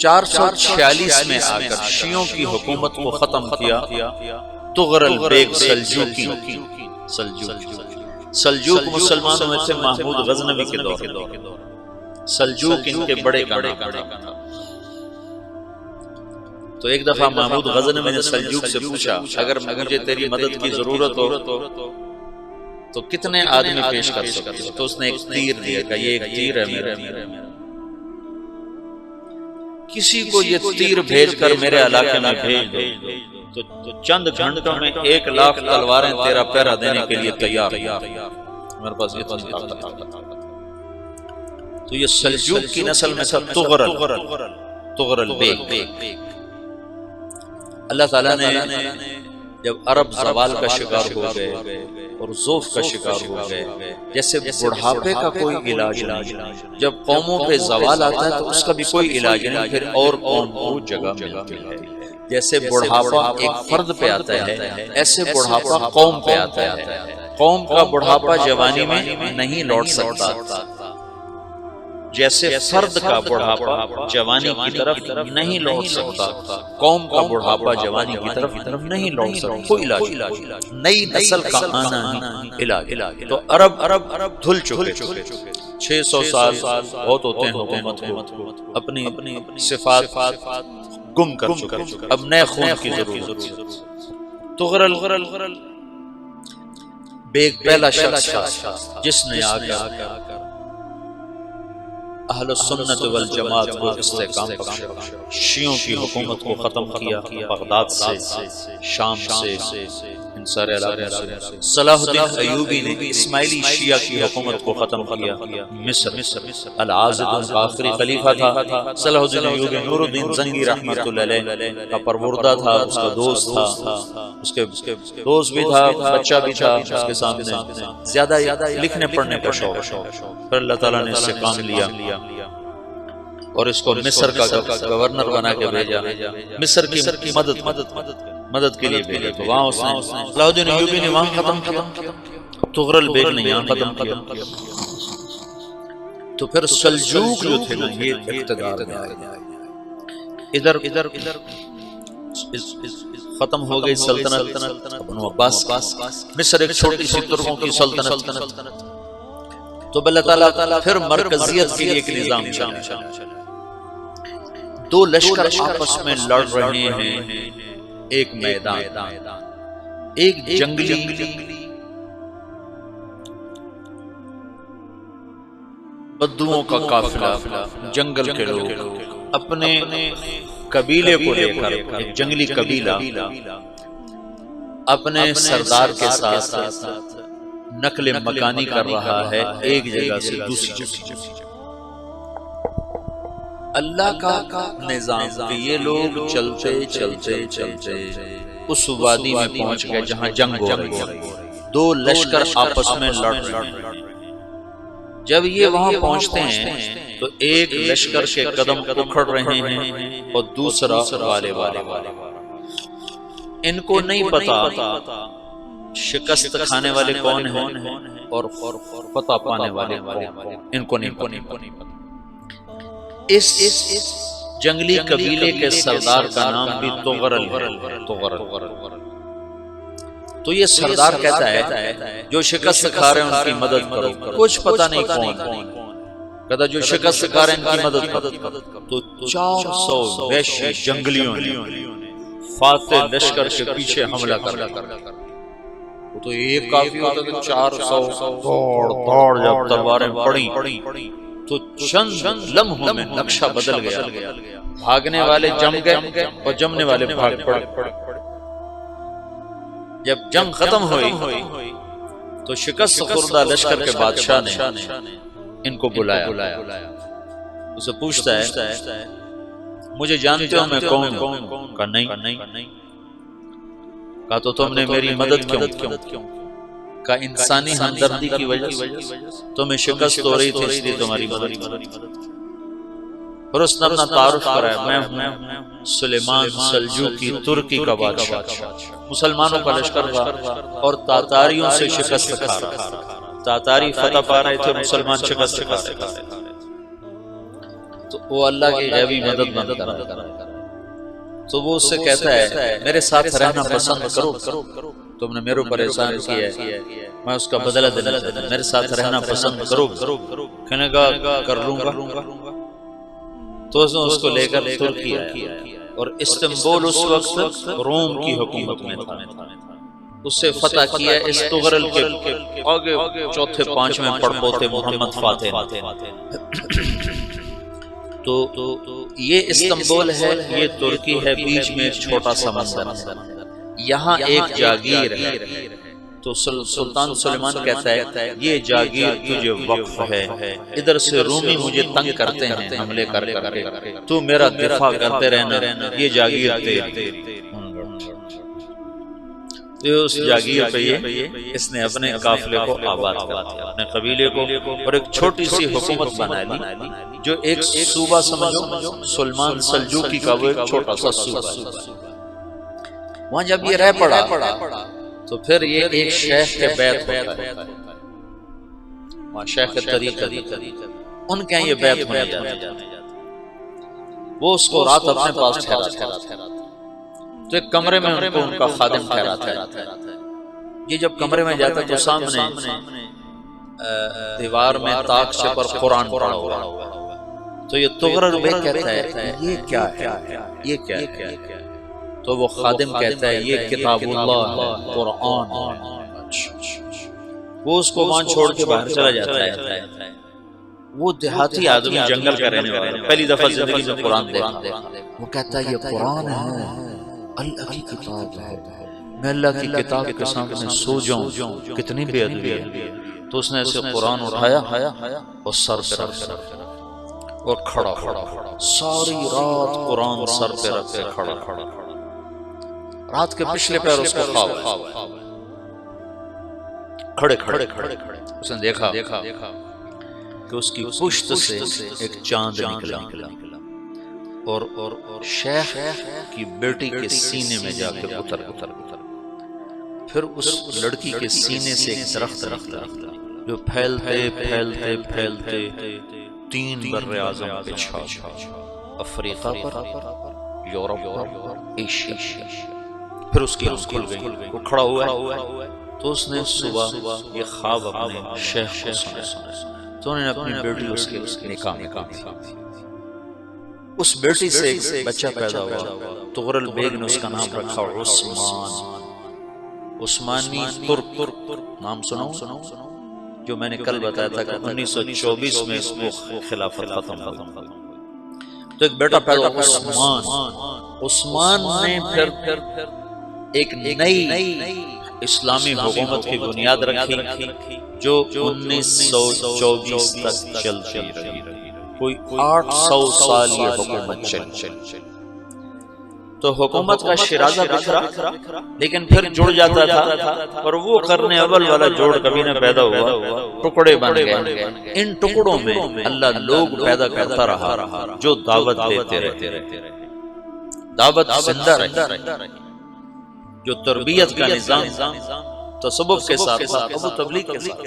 446 میں آ کر شیعوں کی حکومت کو ختم کیا تغرل بیگ سلجوقی۔ سلجوق مسلمانوں میں سے محمود غزنوی کے دور، سلجوق ان کے بڑے کا نام تھا۔ تو ایک دفعہ محمود غزنوی نے سلجوق سے پوچھا اگر مجھے تیری مدد کی ضرورت ہو تو کتنے آدمی پیش کر سکتے ہو؟ تو اس نے ایک تیر دیا کہ یہ ایک تیر ہے میرا، کسی کو یہ تیر بھیج کر میرے علاقے میں بھیج دو تو چند گھنٹوں میں 1,00,000 تلواریں تیرا پہرا دینے کے لیے تیار ہیں۔ میرے پاس اتنی طاقت۔ تو یہ سلجوق کی نسل میں تھا تغرل بیگ۔ اللہ تعالیٰ نے جب عرب زوال کا شکار ہو گئے اور ذوف کا شکار ہو گئے، جیسے بڑھاپے کا کوئی علاج نہیں، جب قوموں پہ زوال آتا ہے تو اس کا بھی کوئی علاج نہیں، پھر اور قوم کو جگہ ملتی ہے۔ جیسے بڑھاپا ایک فرد پہ آتا ہے، ایسے بڑھاپا قوم پہ آتا ہے۔ قوم کا بڑھاپا جوانی میں نہیں لوٹ سکتا، جیسے فرد کا بڑھاپا جوانی کی طرف نہیں لوٹ سکتا، قوم کا بڑھاپا جوانی کی طرف نہیں لوٹ سکتا۔ کوئی علاج، نئی نسل کا آنا ہی علاج۔ تو عرب دھل چکے، 600 سال بہت ہوتے ہیں حکومت کو، اپنی صفات گم کر چکے، اب نئے خون کی ضرورت۔ تغرل بیگ پہلا شخص تھا جس نے آ کر اہل سنت والجماعت کو استحکام بخشا، شیعوں کی حکومت کو ختم کیا، بغداد سے، شام سے، ان سارے علاقوں سے۔ صلاح الدین ایوبی نے اسماعیلی شیعہ کی حکومت کو ختم کیا، مصر۔ العاضد ان کا آخری خلیفہ تھا۔ صلاح الدین ایوبی نور الدین زنگی رحمۃ اللہ علیہ کا پروردہ تھا، اس کا دوست تھا، اس کے دوست بھی تھا، بچہ بھی تھا اس کے سامنے۔ زیادہ لکھنے پڑھنے کا شوق، پھر اللہ تعالیٰ نے اس سے کام لیا اور اس کو مصر کا گورنر بنا کے بھیجا، مصر کی مدد کے لیے بھیجا۔ تو وہاں اس نے صلاح الدین ایوبی نے وہاں ختم کیا، تغرل بیگ نے یہاں ختم کیا۔ تو پھر سلجوق جو تھے نا یہ اقتدار میں آئے، ادھر ختم ہو گئی سلطنت بنو عباس۔ مصر ایک چھوٹی سی ترکوں کی سلطنت، تو اللہ تعالیٰ پھر مرکزیت کے لیے ایک نظام چلا۔ دو لشکر آپس میں لڑ رہے ہیں، ایک میدان، ایک جنگلی بدوؤں کا قافلہ، جنگل کے لوگ اپنے قبیلے کو لے کر، ایک جنگلی قبیلہ اپنے سردار کے ساتھ نقل مکانی کر رہا ہے ایک جگہ سے دوسری جگہ۔ اللہ کا نظام کہ یہ لوگ چلتے اس وادی میں پہنچ گئے جہاں جنگ ہو رہی ہے، دو لشکر آپس میں لڑ رہے ہیں۔ جب یہ وہاں پہنچتے ہیں تو ایک لشکر کے قدم اکھڑ رہے ہیں اور دوسرا والے ان کو نہیں پتا شکست کھانے والے کون ہیں اور فتح پانے والے ان کو نہیں پتا۔ اس جنگلی قبیلے کے سردار کا نام بھی تغرل ہے۔ تو یہ سردار کہتا ہے جو شکست کھا رہے ہیں ان کی مدد کرو، کچھ پتہ نہیں کون کہتا جو شکست کھا رہے ہیں ان کی مدد کرو۔ تو 400 وحشی جنگلیوں نے فاتح لشکر کے پیچھے حملہ کر، تو ایک کافی ہوتا تھا، 400 دوڑ جب تلواریں پڑیں تو چند لمحوں میں نقشہ بدل گیا، بھاگنے والے جم گئے اور جمنے والے بھاگ پڑے۔ جب جنگ ختم ہوئی تو شکست خوردہ لشکر کے بادشاہ نے ان کو بلایا، اسے پوچھتا ہے مجھے جانتے ہو میں کون ہوں؟ کہا نہیں۔ کہا تو تم نے میری مدد کیوں؟ کہا انسانی ہمدردی کی وجہ سے، تمہیں شکست ہو رہی تھی اس لیے تمہاری مدد۔ پھر اس نے اپنا تعارف کرایا، میں ہوں سلیمان سلجوقی ترکی کا بادشاہ، مسلمانوں کا لشکر تھا اور تاتاریوں سے شکست کھا رہا تھا، تاتاری فتح پا رہے تھے، مسلمان شکست کھا رہے تھے۔ تو وہ اللہ کی غیبی مدد بند کرا، تو وہ اس سے کہتا ہے میرے ساتھ رہنا پسند کرو، تم نے میرے اوپر احسان کیا ہے، میں اس کا بدلہ دینا چاہتا ہوں، میرے ساتھ رہنا پسند کرو، کہنے کا کر لوں گا۔ تو اس نے اس کو لے کر ترکی آیا، اور استنبول اس وقت روم کی حکومت میں تھا، اس سے فتح کیا اس تغرل کے آگے چوتھے پانچویں پڑپوتے محمد فاتح نے۔ تو یہ استنبول ہے، یہ ترکی ہے، بیچ میں ایک چھوٹا سمندر ہے، یہاں ایک جاگیر ہے۔ تو سلطان سلیمان کہتا ہے یہ جاگیر تجھے وقف ہے، ادھر سے رومی مجھے تنگ کرتے ہیں حملے کر کے، تو میرا دفاع کرتے رہنا، یہ جاگیر تیری۔ اس جاگیر پہ اس نے اپنے قافلے کو آباد کر دیا، اپنے قبیلے کو، اور ایک چھوٹی سی حکومت بنا لی، جو ایک صوبہ سمجھو سلمان سلجوقی کا، وہ ایک چھوٹا سا صوبہ۔ وہاں جب یہ رہ پڑا تو پھر یہ ایک شیخ کے بیت ہوتا ہے، وہاں شیخ طریقہ، ان کے یہ بیت ہونے جاتے، وہ اس کو رات اپنے پاس ٹھہراتا، تو ایک کمرے میں ان کو ان کا خادم ٹھہراتا ہے۔ یہ جب کمرے میں جاتا ہے تو سامنے دیوار میں تاکچے پر قرآن پڑھا ہوا، تو یہ تغرل بیگ کہتا ہے یہ کیا ہے، یہ کیا ہے؟ تو وہ خادم کہتا ہے یہ کتاب اللہ ہے، قرآن ہے۔ وہ اس کو وہاں چھوڑ کے باہر چلا جاتا ہے۔ وہ دیہاتی آدمی، جنگل کا رہنے والا، پہلی دفعہ زندگی میں قرآن دیکھا، وہ کہتا ہے یہ قرآن ہے، اللہ کی کتاب ہے، میں اللہ کی کتاب کے سامنے سو جاؤں، کتنی بے ادبی ہے۔ تو اس نے ایسے قرآن اٹھایا اور سر پہ رکھا اور کھڑا، ساری رات قرآن سر پہ رکھ کے کھڑا، رات کے پچھلے پہر اس کو خواب کھڑے اس نے دیکھا کہ اس کی پشت سے ایک چاند نکلا، اور شیخ کی بیٹی کے سینے میں جا کے اتر، پھر اس لڑکی کے سینے سے ایک درخت نکلا جو پھیلتے 3 بر اعظم پہ چھا، افریقہ پر، یورپ پر، ایشیا۔ پھر اس کی آنکھ کھل گئی، وہ کھڑا ہوا ہے، تو اس نے صبح یہ خواب اپنے شیخ کو سنایا، تو انہوں نے اپنی بیٹی اس کے نکاح میں دی۔ اس بیٹی سے ایک بچہ پیدا ہوا، تغرل بیگ نے اس کا نام رکھا عثمانی ترک نام سناؤں، جو میں نے کل بتایا تھا کہ 1924 میں اس کو خلافت ختم ہوئی، تو ایک بیٹا پیدا ہوا عثمان نے پھر ایک نئی اسلامی حکومت کی بنیاد رکھی جو 1924 تک چلتی رہی، کوئی 800 سال یہ حکومت چلی۔ تو حکومت کا شیرازہ بکھرا، لیکن پھر جڑ جاتا تھا، اور وہ کرنے اول والا جوڑ کبھی نہ پیدا ہوا، ٹکڑے بن گئے۔ ان ٹکڑوں میں اللہ لوگ پیدا کرتا رہا جو دعوت دیتے رہے، دعوت زندہ رہی، جو تربیت کا نظام تصوف کے ساتھ، ابو تبلیغ کے ساتھ،